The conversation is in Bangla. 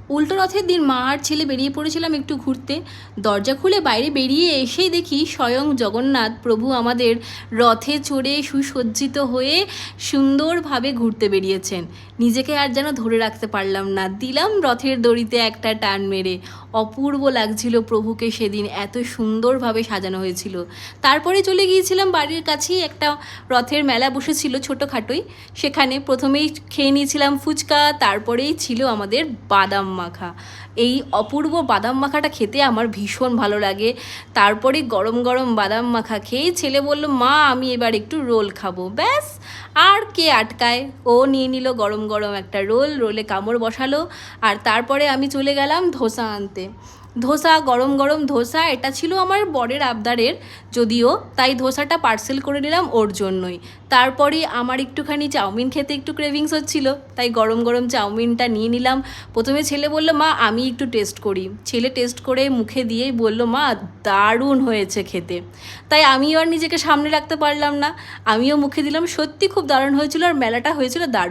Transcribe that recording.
উল্টো রথের দিন মা আর ছেলে বেরিয়ে পড়েছিলাম একটু ঘুরতে। দরজা খুলে বাইরে বেরিয়ে এসেই দেখি স্বয়ং জগন্নাথ প্রভু আমাদের রথে চড়ে সুসজ্জিত হয়ে সুন্দরভাবে ঘুরতে বেরিয়েছেন। নিজেকে আর যেন ধরে রাখতে পারলাম না, দিলাম রথের দড়িতে একটা টান মেরে। অপূর্ব লাগছিল প্রভুকে সেদিন, এত সুন্দরভাবে সাজানো হয়েছিল। তারপরে চলে গিয়েছিলাম বাড়ির কাছেই একটা রথের মেলা বসেছিল ছোটোখাটোই, সেখানে প্রথমেই খেয়ে নিয়েছিলাম ফুচকা, তারপরেই ছিল আমাদের বাদাম মাখা। এই অপূর্ব বাদাম মাখাটা খেতে আমার ভীষণ ভালো লাগে। তারপরে গরম গরম বাদাম মাখা খেয়ে ছেলে বলল, মা আমি এবার একটু রোল খাবো। ব্যাস, আর কে আটকায়, ও নিয়ে নিল গরম গরম একটা রোল, রোলে কামড় বসালো। আর তারপরে আমি চলে গেলাম ধোসা আনতে। ধোসা, গরম গরম ধোসা, এটা ছিল আমার বরের আবদারের যদিও, তাই ধোসাটা পার্সেল করে নিলাম ওর জন্যই। তারপরে আমার একটুখানি চাউমিন খেতে একটু ক্রেভিংস হচ্ছিল, তাই গরম গরম চাউমিনটা নিয়ে নিলাম। প্রথমে ছেলে বলল, মা আমি একটু টেস্ট করি। ছেলে টেস্ট করে মুখে দিয়েই বলল, মা দারুণ হয়েছে খেতে। তাই আমিও আর নিজেকে সামনে রাখতে পারলাম না, আমিও মুখে দিলাম। সত্যি খুব দারুণ হয়েছিল, আর মেলাটা হয়েছিল দারুণ।